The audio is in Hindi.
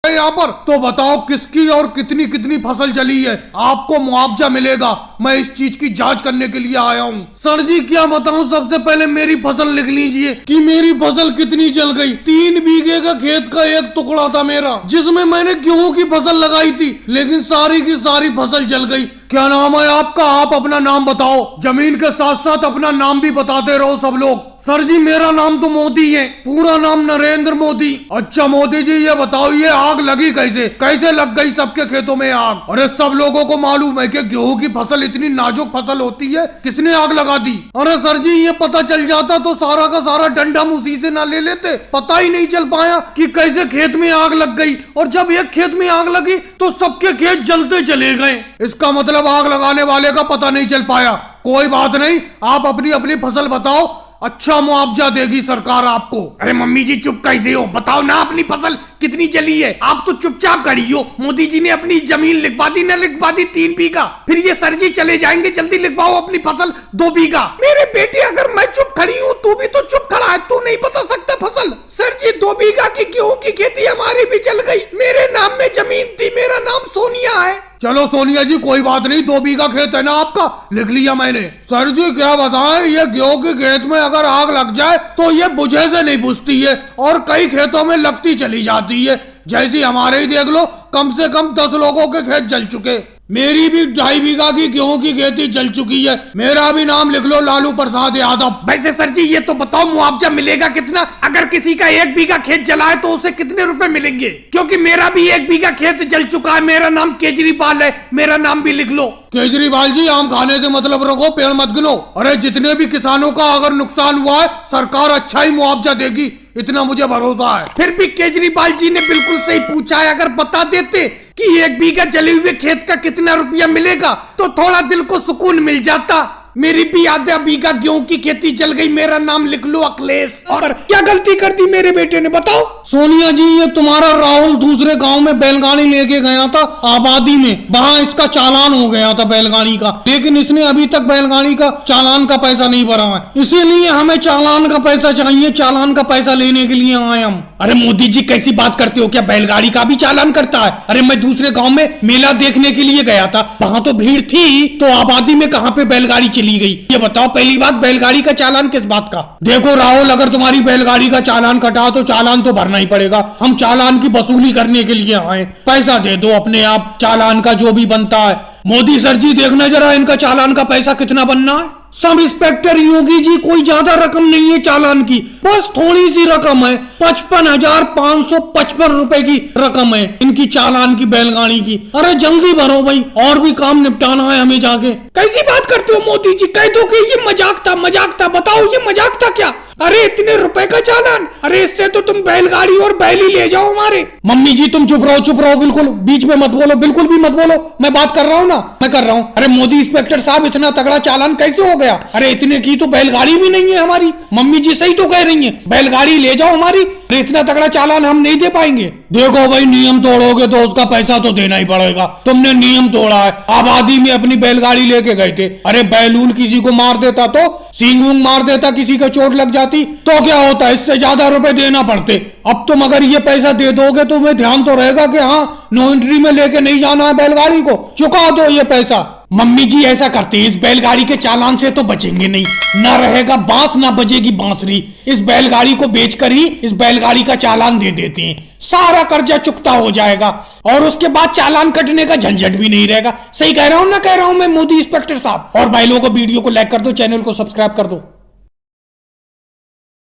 यहाँ पर तो बताओ किसकी और कितनी कितनी फसल जली है, आपको मुआवजा मिलेगा। मैं इस चीज की जांच करने के लिए आया हूँ। सर जी क्या बताऊँ, सबसे पहले मेरी फसल लिख लीजिए कि मेरी फसल कितनी जल गई। 3 बीघे का खेत का एक टुकड़ा था मेरा, जिसमें मैंने गेहूं की फसल लगाई थी, लेकिन सारी की सारी फसल जल गई। क्या नाम है आपका? आप अपना नाम बताओ। जमीन के साथ साथ अपना नाम भी बताते रहो सब लोग। सर जी मेरा नाम तो मोदी है, पूरा नाम नरेंद्र मोदी। अच्छा मोदी जी ये बताओ, ये आग लगी कैसे? कैसे लग गई सबके खेतों में आग? अरे सब लोगों को मालूम है कि गेहूं की फसल इतनी नाजुक फसल होती है, किसने आग लगा दी? अरे सर जी ये पता चल जाता तो सारा का सारा डंडा हम उसी से ना ले लेते। पता ही नहीं चल पाया कि कैसे खेत में आग लग गई, और जब एक खेत में आग लगी तो सबके खेत जलते चले गए। इसका मतलब आग लगाने वाले का पता नहीं चल पाया। कोई बात नहीं, आप अपनी अपनी फसल बताओ, अच्छा मुआवजा देगी सरकार आपको। अरे मम्मी जी चुप कैसे हो, बताओ ना अपनी फसल कितनी जली है। आप तो चुपचाप खड़ी हो। मोदी जी ने अपनी जमीन लिखवा दी, न लिखवा दी 3 बीघा, फिर ये सर जी चले जाएंगे। जल्दी लिखवाओ अपनी फसल 2 बीघा। मेरे बेटे अगर मैं चुप खड़ी हूँ तू भी तो चुप खड़ा है, तू नहीं बता सकता फसल? सर जी 2 बीघा की गेहूं की खेती हमारी भी चल गई। मेरे नाम में जमीन थी, मेरा नाम सोनिया है। चलो सोनिया जी कोई बात नहीं, 2 बीघा खेत है ना आपका, लिख लिया मैंने। सर जी क्या बताएं, ये गेहूं के खेत में अगर आग लग जाए तो ये बुझे से नहीं बुझती है, और कई खेतों में लगती चली जाती है। जैसी हमारे ही देख लो, कम से कम 10 लोगों के खेत जल चुके। मेरी भी 2.5 बीघा की गेहूं की खेती जल चुकी है। मेरा भी नाम लिख लो, लालू प्रसाद यादव। वैसे सर जी ये तो बताओ मुआवजा मिलेगा कितना? अगर किसी का 1 बीघा खेत जला है तो उसे कितने रुपए मिलेंगे? क्योंकि मेरा भी 1 बीघा खेत जल चुका है। मेरा नाम केजरीवाल है, मेरा नाम भी लिख लो। केजरीवाल जी आम खाने से मतलब रखो, पेड़ मत गिनो। अरे जितने भी किसानों का अगर नुकसान हुआ है सरकार अच्छा ही मुआवजा देगी, इतना मुझे भरोसा है। फिर भी केजरीवाल जी ने बिल्कुल सही पूछा है, अगर बता देते कि 1 बीघा जले हुए खेत का कितना रुपया मिलेगा तो थोड़ा दिल को सुकून मिल जाता। मेरी भी आधा बीघा गेहूं की खेती जल गई, मेरा नाम लिख लो अखिलेश। और क्या गलती कर दी मेरे बेटे ने, बताओ? सोनिया जी ये तुम्हारा राहुल दूसरे गांव में बैलगाड़ी लेके गया था आबादी में, वहाँ इसका चालान हो गया था बैलगाड़ी का, लेकिन इसने अभी तक बैलगाड़ी का चालान का पैसा नहीं भरा है। इसीलिए हमें चालान का पैसा चाहिए, चालान का पैसा लेने के लिए आए हम। अरे मोदी जी कैसी बात करते हो, क्या बैलगाड़ी का भी चालान करता है? अरे मैं दूसरे गाँव में मेला देखने के लिए गया था, वहाँ तो भीड़ थी, तो आबादी में कहाँ पे बैलगाड़ी चली गई? ये बताओ पहली बात, बैलगाड़ी का चालान किस बात का? देखो राहुल, अगर तुम्हारी बैलगाड़ी का चालान कटा तो चालान तो भरना ही पड़ेगा। हम चालान की वसूली करने के लिए आए, पैसा दे दो अपने आप, चालान का जो भी बनता है। मोदी सर जी देखना जरा इनका चालान का पैसा कितना बनना है। सब इंस्पेक्टर योगी जी कोई ज्यादा रकम नहीं है चालान की, बस थोड़ी सी रकम है, 55,555 रुपए की रकम है इनकी चालान की, बैलगाड़ी की। अरे जल्दी भरो भाई, और भी काम निपटाना है हमें जाके। कैसी बात करते हो मोदी जी, कह दो कि ये मजाक था, मजाक था। बताओ ये मजाक था क्या? अरे इतने रुपए का चालान, अरे इससे तो तुम बैलगाड़ी और बैल ही ले जाओ हमारे। मम्मी जी तुम चुप रहो, बिल्कुल बीच में मत बोलो, बिल्कुल भी मत बोलो। मैं बात कर रहा हूँ ना, मैं कर रहा हूँ। अरे मोदी इंस्पेक्टर साहब इतना तगड़ा चालान कैसे हो गया? अरे इतने की तो बैलगाड़ी भी नहीं है हमारी। मम्मी जी सही तो कह रही है, बैलगाड़ी ले जाओ हमारी। अरे इतना तगड़ा चालान हम नहीं दे पाएंगे। देखो भाई, नियम तोड़ोगे तो उसका पैसा तो देना ही पड़ेगा। तुमने नियम तोड़ा है, आबादी में अपनी बैलगाड़ी लेके गए थे। अरे बैलून किसी को मार देता तो, सींग ऊंग मार देता, किसी को चोट लग जाती तो क्या होता, इससे ज्यादा रुपए देना पड़ते। अब तुम अगर ये पैसा दे दोगे तो मैं ध्यान तो रहेगा कि हाँ नो एंट्री में लेके नहीं जाना है बैलगाड़ी को, चुका दो ये पैसा। मम्मी जी ऐसा करते हैं, इस बैलगाड़ी के चालान से तो बचेंगे नहीं, ना रहेगा बांस ना बजेगी बांसुरी। इस बैलगाड़ी को बेचकर ही इस बैलगाड़ी का चालान दे देते हैं, सारा कर्जा चुकता हो जाएगा और उसके बाद चालान कटने का झंझट भी नहीं रहेगा। सही कह रहा हूं ना, कह रहा हूं मैं मोदी इंस्पेक्टर साहब? और भाई लोगों को वीडियो को लाइक कर दो, चैनल को सब्सक्राइब कर दो।